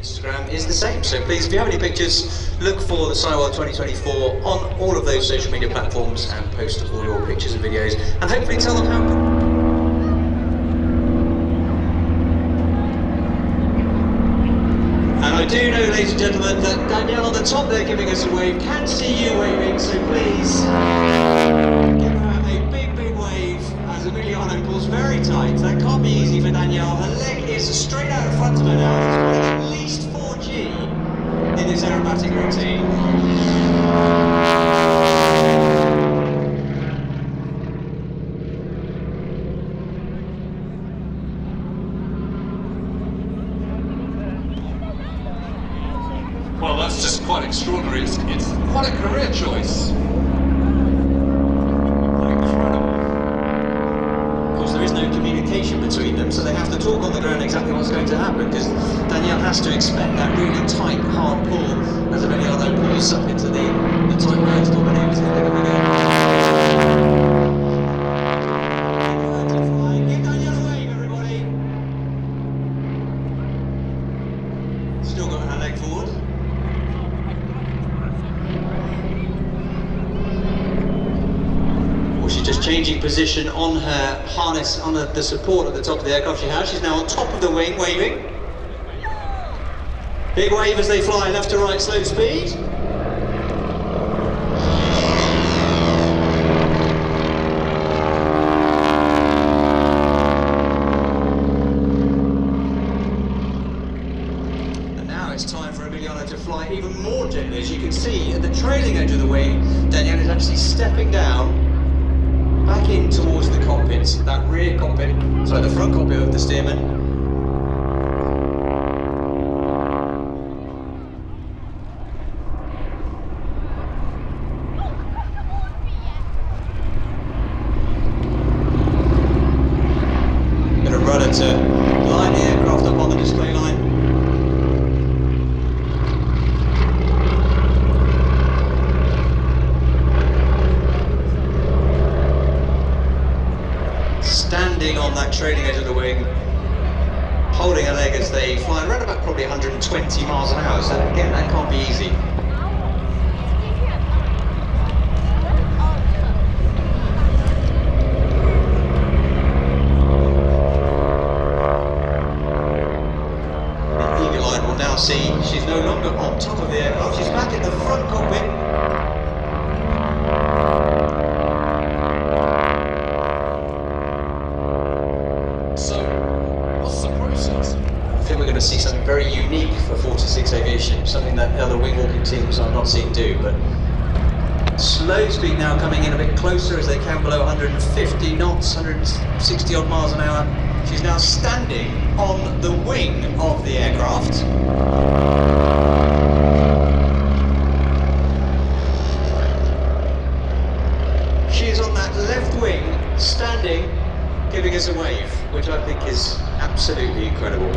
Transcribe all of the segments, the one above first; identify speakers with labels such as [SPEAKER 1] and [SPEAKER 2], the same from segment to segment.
[SPEAKER 1] Instagram is the same. So please, if you have any pictures, look for the Sywell 2024 on all of those social media platforms and post all your pictures and videos, and hopefully tell them how good. And I do know, ladies and gentlemen, that Danielle on the top there giving us a wave can see you waving, so please give her a big, big wave as Emiliano pulls very tight. That can't be easy for Danielle. Her leg is straight out in front of her now. She's pulling at least 4G in this aerobatic routine.
[SPEAKER 2] Well, that's just quite extraordinary. It's quite a career choice.
[SPEAKER 1] Incredible. Of course, there is no communication between them, so they have to talk on the ground exactly what's going to happen, because Danielle has to expect that really tight, hard pull as Emiliano pulls up into the tight road to dominate. Give Danielle a wave, everybody. Still got her leg forward. She's just changing position on her harness, on the support at the top of the aircraft she has. She's now on top of the wing, waving. Big wave as they fly left to right, slow speed. And now it's time for Emiliano to fly even more gently. As you can see, at the trailing edge of the wing, Danielle is actually stepping down back in towards the cockpit, that rear cockpit, sorry, the front cockpit of the steerman. Going to rudder to line the aircraft up on the display line. Standing on that trailing edge of the wing, holding a leg as they fly around about probably 120 miles an hour, so again, that can't be easy. The eagle eye will now see she's no longer on top of the aircraft, she's back in the front cockpit. I think we're going to see something very unique for 46 Aviation, something that the other wing walking teams I've not seen do, but slow speed now coming in a bit closer as they can below 150 knots, 160 odd miles an hour. She's now standing on the wing of the aircraft. She is on that left wing, standing, giving us a wave, which I think is absolutely incredible.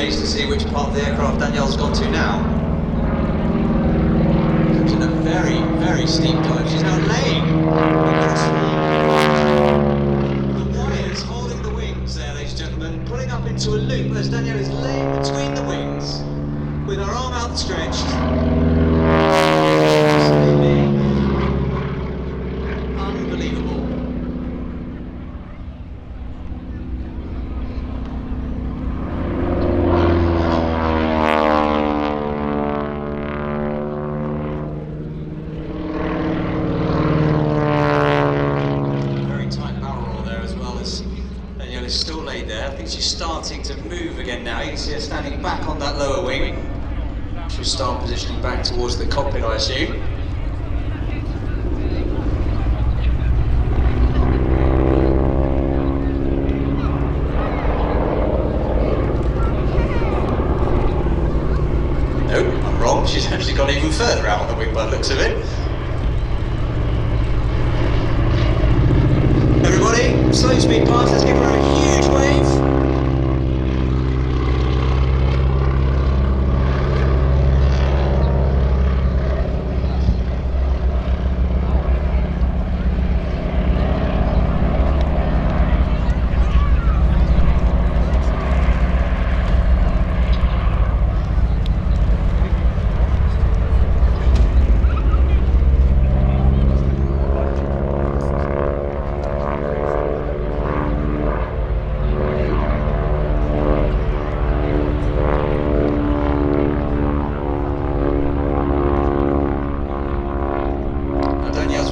[SPEAKER 1] To see which part of the aircraft Danielle's gone to now. Comes in a very, very steep dive. She's now laying. The wires holding the wings there, ladies and gentlemen, pulling up into a loop as Danielle is laying between the wings with her arm outstretched. Absolutely unbelievable. Is still still laid there. I think she's starting to move again now. You can see her standing back on that lower wing. She'll start positioning back towards the cockpit, I assume. No, I'm wrong. She's actually gone even further out on the wing by the looks of it. Everybody, slow speed pass, let's give her a huge wave.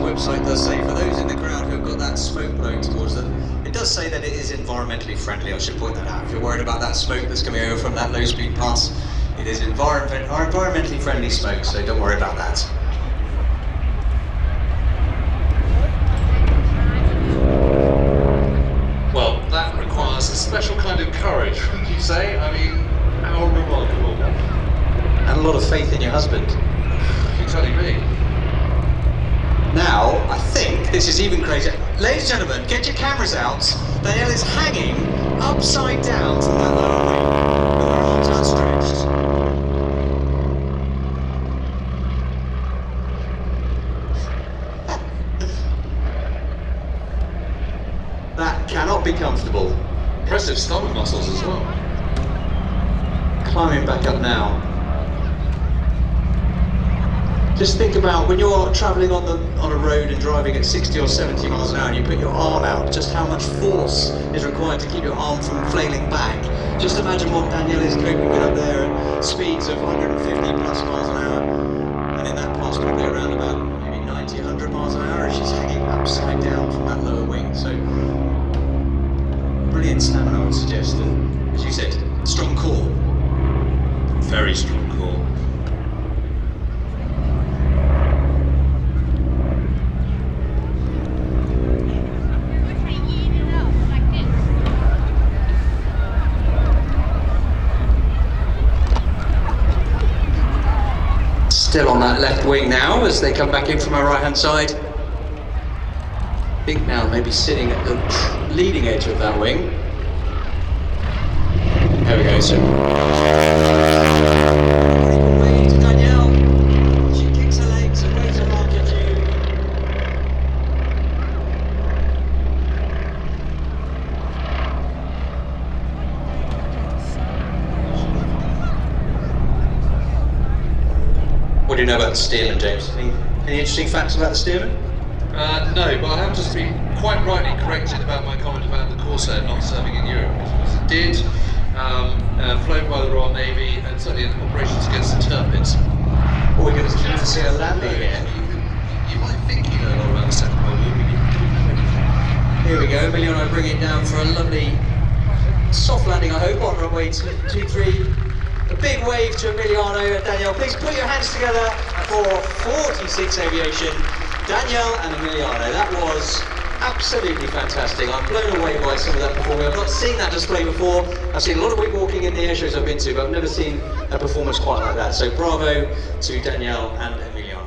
[SPEAKER 1] Website does say, for those in the crowd who have got that smoke blowing towards them, it does say that it is environmentally friendly. I should point that out. If you're worried about that smoke that's coming over from that low speed pass, it is environmentally friendly smoke, so don't worry about that.
[SPEAKER 2] Well, that requires a special kind of courage, wouldn't you say? I mean, how remarkable.
[SPEAKER 1] And a lot of faith in your husband.
[SPEAKER 2] You're telling me.
[SPEAKER 1] Now, I think this is even crazier. Ladies and gentlemen, get your cameras out. Danielle is hanging upside down from that lower wing with her arms outstretched. That cannot be comfortable.
[SPEAKER 2] Impressive stomach muscles as well.
[SPEAKER 1] Climbing back up now. Just think about when you're travelling on a road and driving at 60 or 70 miles an hour and you put your arm out, just how much force is required to keep your arm from flailing back. Just imagine what Danielle is coping with up there at speeds of 150 plus miles an hour. And in that pass probably around about maybe 90, 100 miles an hour, she's hanging upside down from that lower wing. So, brilliant stamina, I would suggest. And as you said, strong core.
[SPEAKER 2] Very strong core.
[SPEAKER 1] Still on that left wing now as they come back in from our right hand side. I think now maybe sitting at the leading edge of that wing. There we go, so. Away to Danielle. She kicks her legs and waves her mark at you. What do you know about the Stearman, James? Any interesting facts about the Stearman?
[SPEAKER 2] No, but I have just been quite rightly corrected about my comment about the Corsair not serving in Europe. It did, flown by the Royal Navy, and certainly in operations against the Tirpitz.
[SPEAKER 1] Well, we're going to see a landing here.
[SPEAKER 2] You might think you know a lot about the Second World War, but you
[SPEAKER 1] Here we go, Emiliano bringing it down for a lovely soft landing, I hope, on runway 23. A big wave to Emiliano and Danielle. Please put your hands together for 46 Aviation. Danielle and Emiliano, that was absolutely fantastic. I'm blown away by some of that performance. I've not seen that display before. I've seen a lot of wing walking in the air shows I've been to, but I've never seen a performance quite like that. So bravo to Danielle and Emiliano.